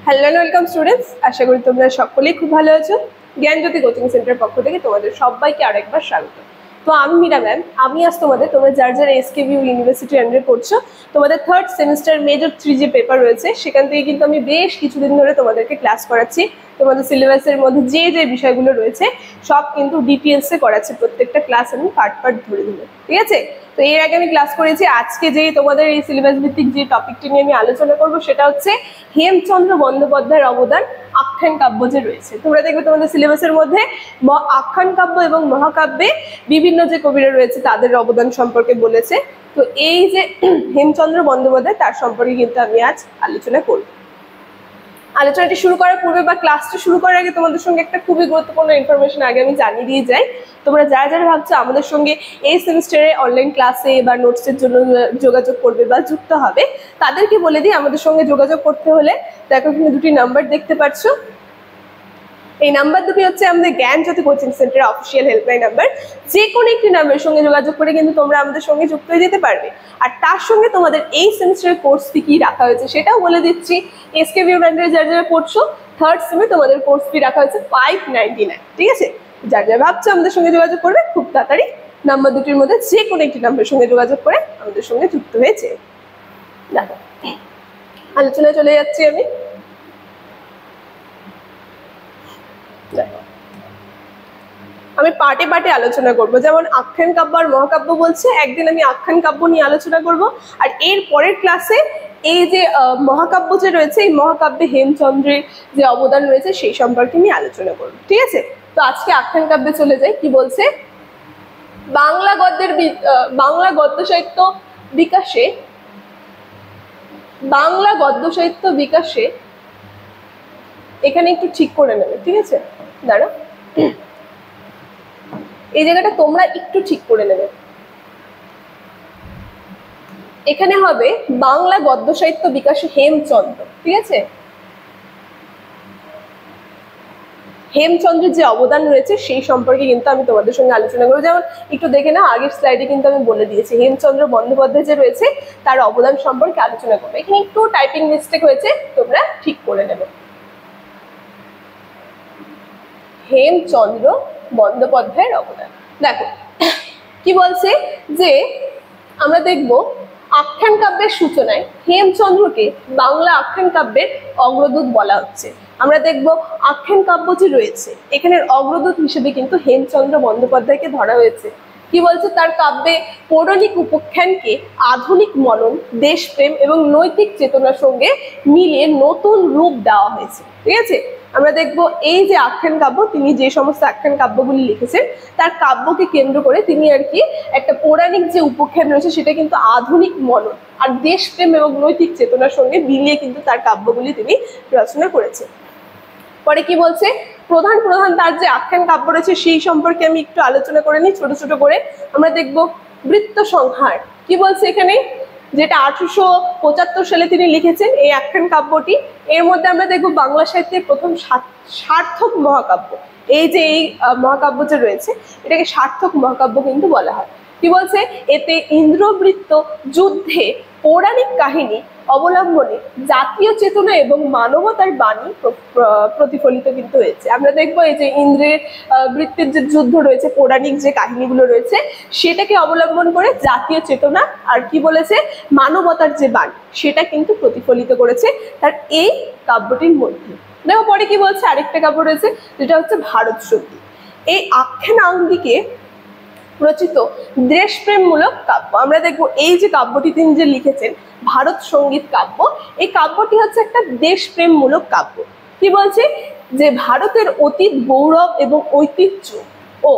Hello and welcome students, আশা করি তোমরা সকলেই খুব ভালো আছো। জ্ঞানজ্যোতি কোচিং সেন্টার পক্ষ থেকে তোমাদের সবাইকে আরেকবার স্বাগত। তো আমি মীরা ম্যাম, আমি আজ তোমরা যারা যারা এসকেভিউ ইউনিভার্সিটি আন্ডারে পড়ছো, তোমাদের থার্ড সেমিস্টার মেজর 3 যে পেপার রয়েছে সেখান থেকে কিন্তু আমি বেশ কিছুদিন ধরে তোমাদেরকে ক্লাস করাচ্ছি। তোমাদের সিলেবাসের মধ্যে যে যে বিষয়গুলো রয়েছে সব কিন্তু ডিটেলসে করাচ্ছি, প্রত্যেকটা ক্লাস আমি পার্ট পার্ট ধরে ধরে, ঠিক আছে? তো এর আগে আমি ক্লাস করেছি। আজকে যে তোমাদের এই সিলেবাস ভিত্তিক যে টপিকটি নিয়ে আমি আলোচনা করব সেটা হচ্ছে হেমচন্দ্র বন্দ্যোপাধ্যায়ের অবদান আখ্যান কাব্য যে রয়েছে। তোমরা দেখবে তোমাদের সিলেবাসের মধ্যে আখ্যান কাব্য এবং মহাকাব্যে বিভিন্ন যে কবিরা রয়েছে তাদের অবদান সম্পর্কে বলেছে। তো এই যে হেমচন্দ্র বন্দ্যোপাধ্যায় তার সম্পর্কে কিন্তু আমি আজ আলোচনা করব। আলোচনাটি শুরু করার পূর্বে বা ক্লাসটি শুরু করার আগে তোমাদের সঙ্গে একটা খুবই গুরুত্বপূর্ণ ইনফরমেশন আগে আমি জানিয়ে দিয়ে যাই। তোমরা যারা যারা ভাবছো আমাদের সঙ্গে এই সেমিস্টারে অনলাইন ক্লাসে বা নোটসের জন্য যোগাযোগ করবে বা যুক্ত হবে, তাদেরকে বলে দিই আমাদের সঙ্গে যোগাযোগ করতে হলে দেখো এখানে দুটি নাম্বার দেখতে পাচ্ছ। এই নাম্বার দুটি হচ্ছে আমাদের জ্ঞানজ্যোতি কোচিং সেন্টারের অফিসিয়াল হেল্পলাইন নাম্বার। যে কোনো একটি নাম্বারের সঙ্গে যোগাযোগ করে কিন্তু তোমরা আমাদের সঙ্গে যুক্ত হয়ে যেতে পারবে। আর তার সঙ্গে তোমাদের এই সেমিস্টারের কোর্স ফি কি রাখা হয়েছে সেটাও বলে দিচ্ছি। এসকেভিউ আন্ডারে যারা যারা পড়ছো থার্ড সেমে তোমাদের কোর্স ফি রাখা হয়েছে 599, ঠিক আছে? যারা যারা ভাবছো আমাদের সঙ্গে যোগাযোগ করবে খুব তাড়াতাড়ি নাম্বার দুটির মধ্যে যে কোনো একটি নাম্বারের সঙ্গে যোগাযোগ করে আমাদের সঙ্গে যুক্ত হয়েছে। দেখো আলোচনায় চলে যাচ্ছি আমি। আমি পার্টে পার্টে আলোচনা করব, যেমন আখ্যান কাব্য আর মহাকাব্য বলছে, একদিন আমি আখ্যান কাব্য নিয়ে আলোচনা করব। আর এর পরের ক্লাসে এই যে মহাকাব্য যে রয়েছে এই মহাকাব্যে হেমচন্দ্রের যে অবদান রয়েছে সেই সম্পর্কে নিয়ে আলোচনা করব, ঠিক আছে? তো আজকে আখ্যান কাব্যে চলে যাই। কি বলছে? বাংলা গদ্য সাহিত্য বিকাশে এখানে একটু ঠিক করে নেবে, ঠিক আছে? দাঁড়া, এই জায়গাটা তোমরা একটু ঠিক করে নেবে। এখানে হবে বাংলা গদ্য সাহিত্য বিকাশে হেমচন্দ্র, ঠিক আছে? হেমচন্দ্রের যে অবদান রয়েছে সেই সম্পর্কে কিন্তু আমি তোমাদের সঙ্গে আলোচনা করবো। যেমন একটু দেখে না, আগের স্লাইডে কিন্তু আমি বলে দিয়েছি হেমচন্দ্র বন্দ্যোপাধ্যায় যে রয়েছে তার অবদান সম্পর্কে আলোচনা করবো। এখানে একটু টাইপিং মিস্টেক হয়েছে, তোমরা ঠিক করে নেবে। হেমচন্দ্র বন্দ্যোপাধ্যায়ের অবদান দেখো কি বলছে, যে আমরা দেখব আখ্যান কাব্যের সূচনায় হেমচন্দ্রকে বাংলা আখ্যান কাব্যের অগ্রদূত বলা হচ্ছে। আমরা দেখব আখ্যান কাব্য যে রয়েছে এখানের অগ্রদূত হিসেবে কিন্তু হেমচন্দ্র বন্দ্যোপাধ্যায়কে ধরা হয়েছে। কি বলছে? তার কাব্যে পৌরাণিক উপাখ্যানকে আধুনিক মনন, দেশপ্রেম এবং নৈতিক চেতনার সঙ্গে মিলিয়ে নতুন রূপ দেওয়া হয়েছে, ঠিক আছে? আমরা দেখব এই যে আখ্যান কাব্য, তিনি যে সমস্ত আখ্যান কাব্যগুলি লিখেছেন তার কাব্যকে কেন্দ্র করে তিনি আর কি একটা পৌরাণিক যে উপাখ্যান রয়েছে সেটা কিন্তু আধুনিক মনন আর দেশপ্রেম এবং নৈতিক চেতনার সঙ্গে মিলিয়ে কিন্তু তার কাব্যগুলি তিনি রচনা করেছেন। পরে কি বলছে? প্রধান প্রধান তার যে আখ্যান কাব্য রয়েছে সেই সম্পর্কে আমি একটু আলোচনা করে নিই ছোট ছোট করে। আমরা দেখব বৃত্ত সংহার। কি বলছে এখানে? যেটা 1875 সালে তিনি লিখেছেন এই আখ্যান কাব্যটি। এর মধ্যে আমরা দেখব বাংলা সাহিত্যের প্রথম সার্থক মহাকাব্য। এই যে এই মহাকাব্য যে রয়েছে এটাকে সার্থক মহাকাব্য কিন্তু বলা হয়। কি বলছে? এতে ইন্দ্রবৃত্ত যুদ্ধে পৌরাণিক কাহিনী অবলম্বনে জাতীয় চেতনা এবং মানবতার বাণী প্রতিফলিত কিন্তু হয়েছে। আমরা দেখবো এই যে ইন্দ্রের বৃত্তের যে যুদ্ধ রয়েছে, পৌরাণিক যে কাহিনীগুলো রয়েছে সেটাকে অবলম্বন করে জাতীয় চেতনা আর কি বলেছে মানবতার যে বাণী সেটা কিন্তু প্রতিফলিত করেছে তার এই কাব্যটির মধ্যে। দেখো পরে কি বলছে, আরেকটা কাব্য রয়েছে যেটা হচ্ছে ভারত সঙ্গীত। এই আখ্যান আঙ্গিকে রচিত দেশপ্রেমমূলক কাব্য। আমরা দেখবো এই যে কাব্যটি তিনি যে লিখেছেন ভারত সঙ্গীত কাব্য, এই কাব্যটি হচ্ছে একটা দেশপ্রেমমূলক কাব্য। কি বলছে? যে ভারতের অতীত গৌরব এবং ঐতিহ্য ও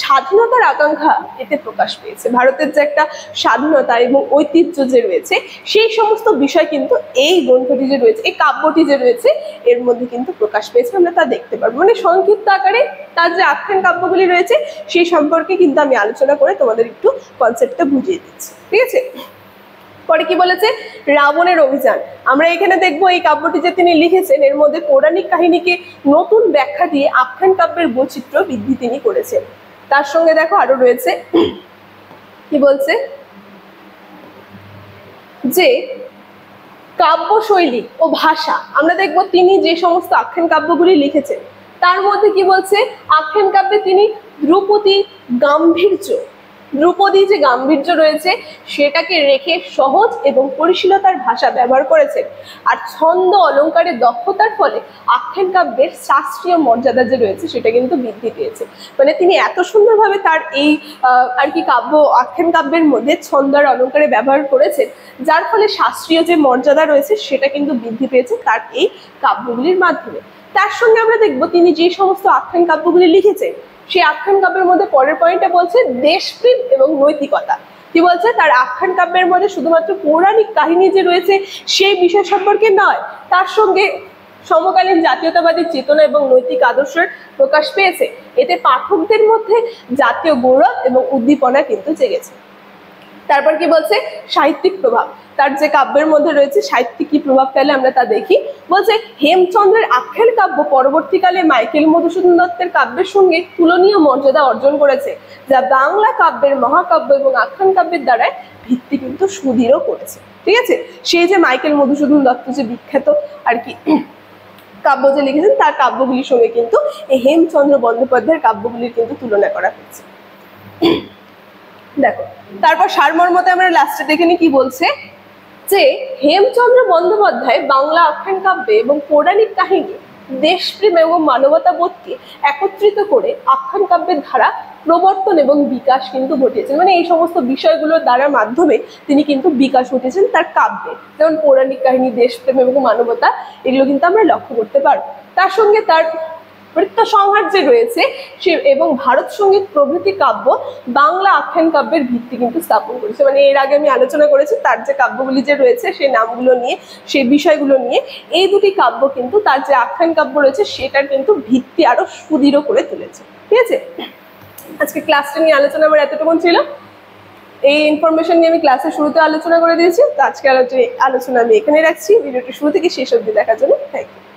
স্বাধীনতার আকাঙ্ক্ষা এতে প্রকাশ পেয়েছে। ভারতের যে একটা স্বাধীনতা এবং ঐতিহ্য যে রয়েছে সেই সমস্ত বিষয় কিন্তু এই গ্রন্থটি যে রয়েছে এই কাব্যটি যে রয়েছে এর মধ্যে কিন্তু প্রকাশ পেয়েছে, আমরা তা দেখতে পারবো। মানে সংক্ষিপ্ত আকারে তার যে আখ্যান কাব্যগুলি রয়েছে সেই সম্পর্কে কিন্তু আমি আলোচনা করে তোমাদের একটু কনসেপ্টটা বুঝিয়ে দিচ্ছি, ঠিক আছে? পরে কি বলেছে? রাবণের অভিযান। আমরা এখানে দেখবো এই কাব্যটি যে তিনি লিখেছেন এর মধ্যে পৌরাণিক কাহিনীকে নতুন ব্যাখ্যা দিয়ে আখ্যান কাব্যের বৈচিত্র্য বৃদ্ধি তিনি করেছেন। তার সঙ্গে দেখো আরো রয়েছে কি বলছে, যে কাব্যশৈলী ও ভাষা আমরা দেখবো তিনি যে সমস্ত আখ্যান কাব্যগুলি লিখেছেন তার মধ্যে কি বলছে, আখ্যান কাব্যে তিনি ধ্রুপদী ধ্রুপদী যে গাম্ভীর্য রয়েছে সেটাকে রেখে সহজ এবং পরিশীলতার ভাষা ব্যবহার করেছেন। আর ছন্দ অলঙ্কারের দক্ষতার ফলে আখ্যান কাব্যের শাস্ত্রীয় মর্যাদা যে রয়েছে সেটা কিন্তু বৃদ্ধি পেয়েছে। মানে তিনি এত সুন্দরভাবে তার এই আর কি আখ্যান কাব্যের মধ্যে ছন্দ আর অলঙ্কারে ব্যবহার করেছেন, যার ফলে শাস্ত্রীয় যে মর্যাদা রয়েছে সেটা কিন্তু বৃদ্ধি পেয়েছে তার এই কাব্যগুলির মাধ্যমে। তার সঙ্গে আমরা দেখবো তিনি যে সমস্ত আখ্যান কাব্যগুলি লিখেছেন সেই আখ্যান কাব্যের মধ্যে পরের পয়েন্টটা বলছে দেশপ্রেম এবং নৈতিকতা। কি বলছে, তার আখ্যান কাব্যের মধ্যে শুধুমাত্র পৌরাণিক কাহিনী যে রয়েছে সেই বিষয় সম্পর্কে নয়, তার সঙ্গে সমকালীন জাতীয়তাবাদী চেতনা এবং নৈতিক আদর্শের প্রকাশ পেয়েছে। এতে পাঠকদের মধ্যে জাতীয় গৌরব এবং উদ্দীপনা কিন্তু জেগেছে। তারপর কি বলছে, সাহিত্যিক প্রভাব। তার যে কাব্যের মধ্যে রয়েছে সাহিত্যিক কি প্রভাব ফেলে আমরা তা দেখি। বলছে হেমচন্দ্রের আখ্যান কাব্য পরবর্তীকালে মাইকেল মধুসূদন দত্তের কাব্যের সঙ্গে তুলনীয় মর্যাদা অর্জন করেছে, যা বাংলা কাব্যের মহাকাব্য এবং আখ্যান কাব্যের দ্বারাই ভিত্তি কিন্তু সুদৃঢ় করেছে। ঠিক আছে, সেই যে মাইকেল মধুসূদন দত্ত যে বিখ্যাত আর কি কাব্য যে লিখেছেন তার কাব্যগুলির সঙ্গে কিন্তু এই হেমচন্দ্র বন্দ্যোপাধ্যায়ের কাব্যগুলির কিন্তু তুলনা করা হয়েছে। দেখো তারপর সারমর্মতে আমরা লাস্টে দেখে নিই কি বলছে, যে হেমচন্দ্র বন্দ্যোপাধ্যায় বাংলা আখ্যান কাব্যে এবং পৌরাণিক কাহিনী, দেশপ্রেম এবং মানবতাবোধকে একত্রিত করে আখ্যান কাব্যের ধারা প্রবর্তন এবং বিকাশ কিন্তু ঘটিয়েছেন। মানে এই সমস্ত বিষয়গুলোর দ্বারা মাধ্যমে তিনি কিন্তু বিকাশ ঘটেছেন তার কাব্যে, যেমন পৌরাণিক কাহিনী, দেশপ্রেম এবং মানবতা, এগুলো কিন্তু আমরা লক্ষ্য করতে পারবো। তার সঙ্গে তার বৃত্ত সংহার যে রয়েছে সে এবং ভারত সঙ্গীত প্রভৃতি কাব্য বাংলা আখ্যান কাব্যের ভিত্তি কিন্তু স্থাপন করেছে। মানে এর আগে আমি আলোচনা করেছি তার যে কাব্যগুলি যে রয়েছে সেই নামগুলো নিয়ে, সেই বিষয়গুলো নিয়ে, এই দুটি কাব্য কিন্তু তার যে আখ্যান কাব্য রয়েছে সেটার কিন্তু ভিত্তি আরো সুদৃঢ় করে তুলেছে। ঠিক আছে, আজকে ক্লাসটা নিয়ে আলোচনা আমার এতটুকুন ছিল। এই ইনফরমেশন নিয়ে আমি ক্লাসের শুরুতে আলোচনা করে দিয়েছি। তো আজকে আলোচনা আমি এখানে রাখছি। ভিডিওটি শুরু থেকে শেষ অবধি দেখার জন্য থ্যাংক ইউ।